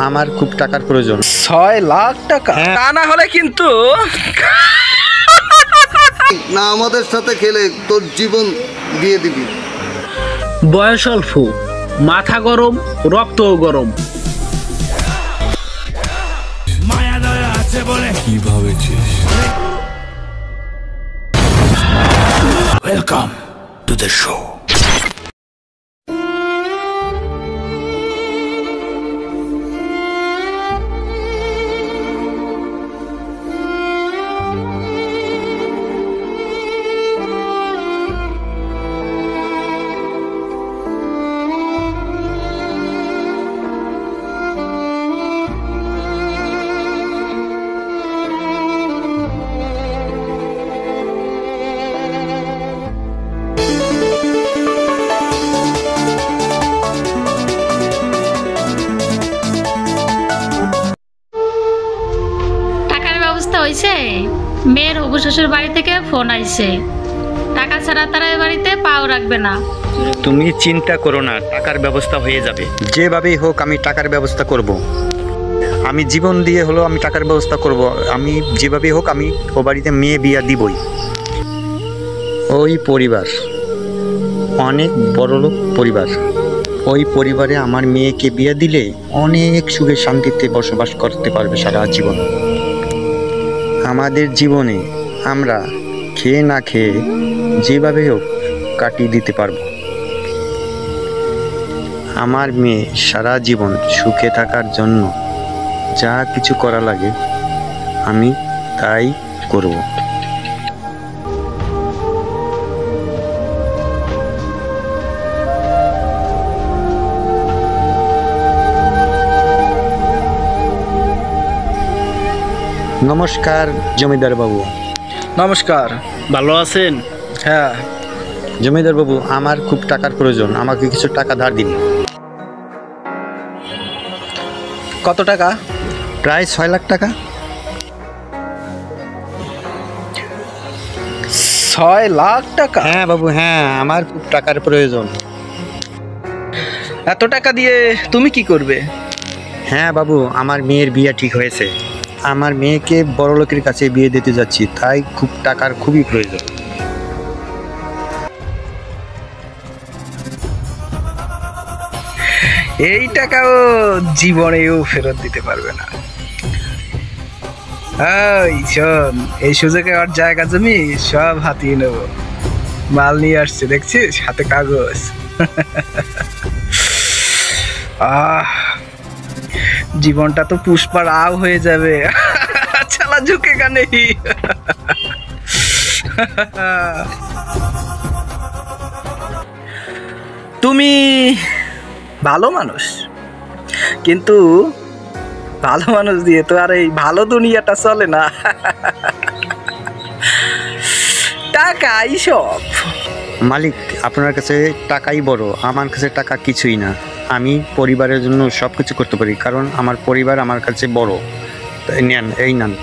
আমার খুব টাকার প্রয়োজন। 6 লাখ টাকা? তা না হলে কিন্তু না আমাদের সাথে খেলে তোর জীবন দিয়ে দিবি। বয়স অল্প, মাথা গরম, রক্তও গরম। মায়া দয়া আছে বলে কি ভাবেছিস? Welcome to the show. মেয়ের হবু শ্বশুর বাড়ি থেকে ফোন আইছে, টাকা ছাড়া তারা এ বাড়িতে পাও রাখবে না। তুমি চিন্তা করো না, টাকার ব্যবস্থা হয়ে যাবে। যেভাবেই হোক আমি টাকার ব্যবস্থা করব। আমি জীবন দিয়ে হলো আমি টাকার ব্যবস্থা করব। আমি যেভাবেই হোক আমি ও বাড়িতে মেয়ে বিয়া দিবই। ওই পরিবার অনেক বড়লোক পরিবার, ওই পরিবারে আমার মেয়েকে বিয়ে দিলে অনেক সুখে শান্তিতে বসবাস করতে পারবে সারা জীবন। আমাদের জীবনে আমরা খেয়ে না খেয়ে যেভাবে হোক কাটিয়ে দিতে পারবো। আমার মেয়ে সারা জীবন সুখে থাকার জন্য যা কিছু করা লাগে আমি তাই করব। নমস্কার জমিদার বাবু। নমস্কার। ভালো আছেন? হ্যাঁ। জমিদার বাবু, আমার খুব টাকার প্রয়োজন, আমাকে কিছু টাকা ধার দিন। কত টাকা? প্রায় 6 লাখ টাকা। 6 লাখ টাকা? হ্যাঁ বাবু, হ্যাঁ, আমার খুব টাকার প্রয়োজন। এত টাকা দিয়ে তুমি কি করবে? হ্যাঁ বাবু, আমার মেয়ের বিয়ে ঠিক হয়েছে। আমার মেয়েকে বড়লোকের কাছে বিয়ে দিতে যাচ্ছি, তাই খুব টাকার খুবই প্রয়োজন। এই টাকাও জীবনেও ফেরত দিতে পারবে না। এই শোন, এই সুযোগে আর জায়গা জমি সব হাতিয়ে নেব। মাল নিয়ে আসছে দেখছিস, হাতে কাগজ। জীবনটা তো পুষ্পা রাও হয়ে যাবে। চালা ঝুঁকে গানে। তুমি ভালো মানুষ, কিন্তু ভালো মানুষ দিয়ে তো আর এই ভালো দুনিয়াটা চলে না। টাকাই সব। মালিক, আপনার কাছে টাকাই বড়, আমার কাছে টাকা কিছুই না। আমি পরিবারের জন্য সব কিছু করতে পারি, কারণ আমার পরিবার আমার কাছে বড়। নেন, এই নেন।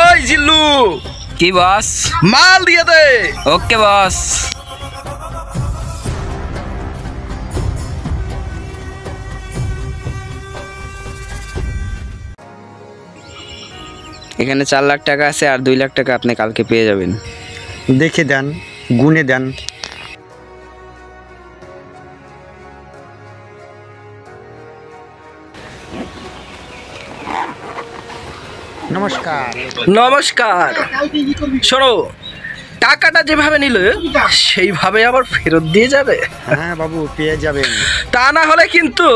ওই জিল্লু। কি বস? মাল দিয়ে দে। ওকে বস। এখানে 4 লাখ টাকা আছে, আর 2 লাখ টাকা আপনি কালকে পেয়ে যাবেন। দেখে দেন, গুনে দেন। নমস্কার। নমস্কার। শোনো, টাকাটা যেভাবে নিল সেইভাবে আবার ফেরত দিয়ে যাবে। হ্যাঁ বাবু, পেয়ে যাবেন। তা না হলে কিন্তু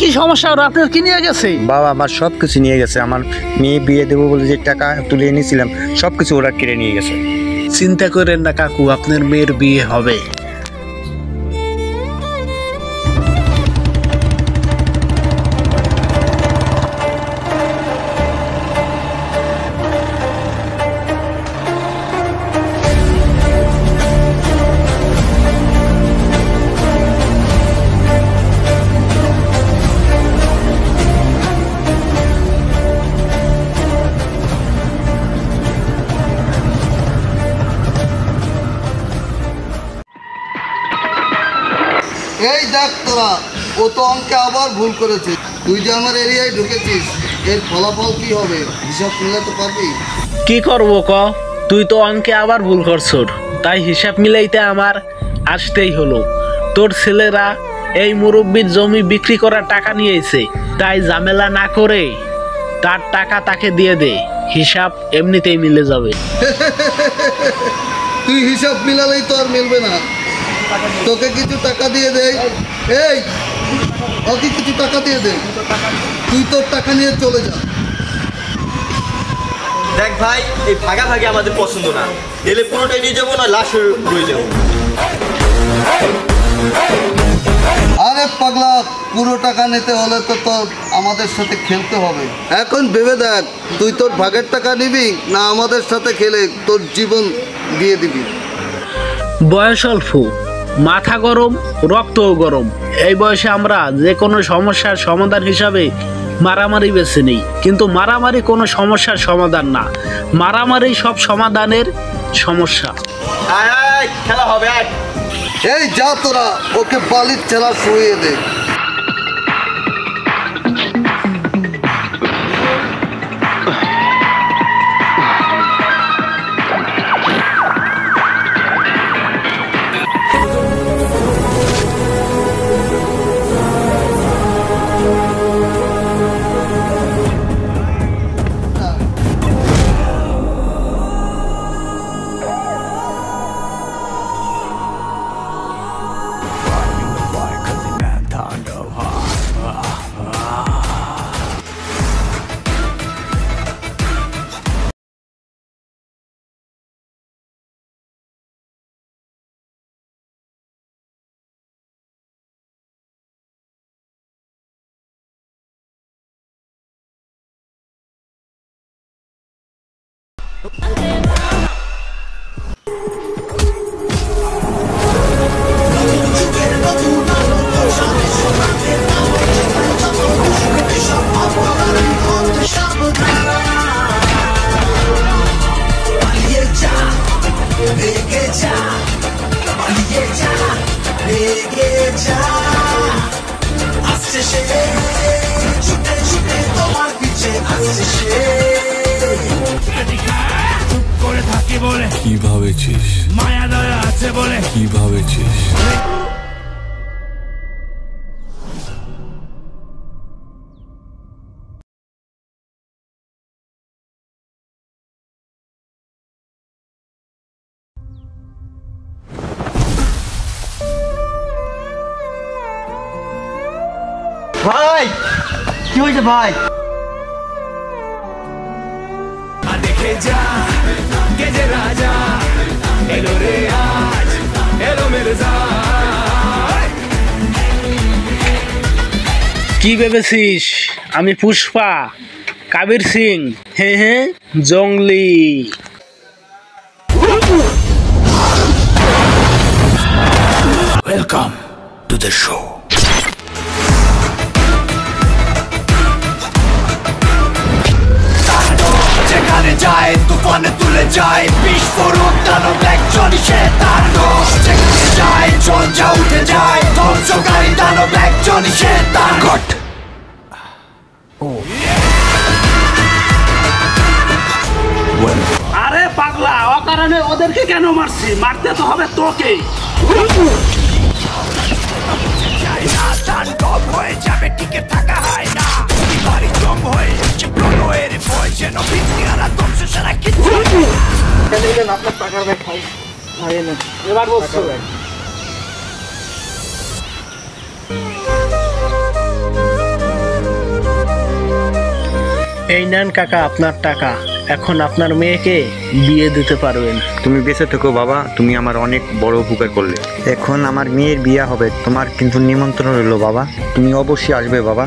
কি সমস্যা হলো? আপনার কি নিয়ে গেছে? বাবা আমার সব কিছু নিয়ে গেছে। আমার মেয়ে বিয়ে দেবো বলে যে টাকা তুলে এনেছিলাম সব কিছু ওরা কেড়ে নিয়ে গেছে। চিন্তা করেন না কাকু, আপনার মেয়ের বিয়ে হবে। এই দেখ তোরা, ও তো অঙ্কে আবার ভুল করেছে। তুই যে আমার এরিয়ায় ঢুকেছিস, এর ফলাফল কি হবে হিসাব মিলাতে পারবি? কি করব ক? তুই তো অঙ্কে আবার ভুল করছস, তাই হিসাব মিলাইতে আমার আসতেই হলো। তোর ছেলেরা এই মুরব্বির জমি বিক্রি করার টাকা নিয়েছে, তাই ঝামেলা না করে তার টাকা তাকে দিয়ে দে, হিসাব এমনিতেই মিলে যাবে। তুই হিসাব মিলালেই তো আর মিলবে না। তোকে কিছু টাকা দিয়ে দেই। এই ওকে কিছু টাকা দিয়ে দে, তুই তোর টাকা নিয়ে চলে যা। দেখ ভাই, এই ভাগাভাগি আমাদের পছন্দ না। এলে পুরোটাই নিয়ে যাবো, না লাশ রয়ে যাবো। আরে পাগলা, পুরো টাকা নিতে হলে তো তোর আমাদের সাথে খেলতে হবে। এখন ভেবে দেখ, তুই তোর ভাগের টাকা নিবি না আমাদের সাথে খেলে তোর জীবন দিয়ে দিবি। বয়স অল্প, মাথা গরম, রক্তও গরম। এই বয়সে আমরা যে কোনো সমস্যার সমাধান হিসাবে মারামারি বেছে নিই, কিন্তু মারামারি কোনো সমস্যার সমাধান না, মারামারি সব সমাধানের সমস্যা। আয় আয়, খেলা হবে আয়। এই যা তোরা, ওকে বালির ছেলা শুয়ে দে। চুপ করে থাকি বলে কি ভাবেছিস? মায়া দয়া আছে বলে কি ভাবেছিস? ভাই কি হয়েছে ভাই? দেখে যা গেজে রাজা এলো রে আজ, এলো মেরে কি ভেবেছিস আমি পুষ্পা, কাবির সিং? হে হে, জঙ্গলি। Welcome to the show. যেখানে যায় তুফানে তুলে যায়, বিস্ফোরক দানব একজনই সে, তার দোষ যেখানে যায় ঝঞ্ঝা উঠে যায়, ধ্বংসকারী দানব একজনই সে, তার গট। আরে পাগলা, অকারণে ওদেরকে কেন মারছি? মারতে তো হবে তোকে। হয়ে যাবে, টিকে থাকা হয় না, বাড়ি জম হয়ে যাচ্ছে প্রণয়ের ভয়, যেন বিদ্যারা ধ্বংস সারা কিছু। আপনার টাকার ব্যাগ খাই এবার বলছো এই নেন কাকা আপনার টাকা, এখন আপনার মেয়েকে বিয়ে দিতে পারবেন। তুমি বেঁচে থেকো বাবা, তুমি আমার অনেক বড় উপকার করলে। এখন আমার মেয়ের বিয়ে হবে, তোমার কিন্তু নিমন্ত্রণ রইলো বাবা, তুমি অবশ্যই আসবে বাবা।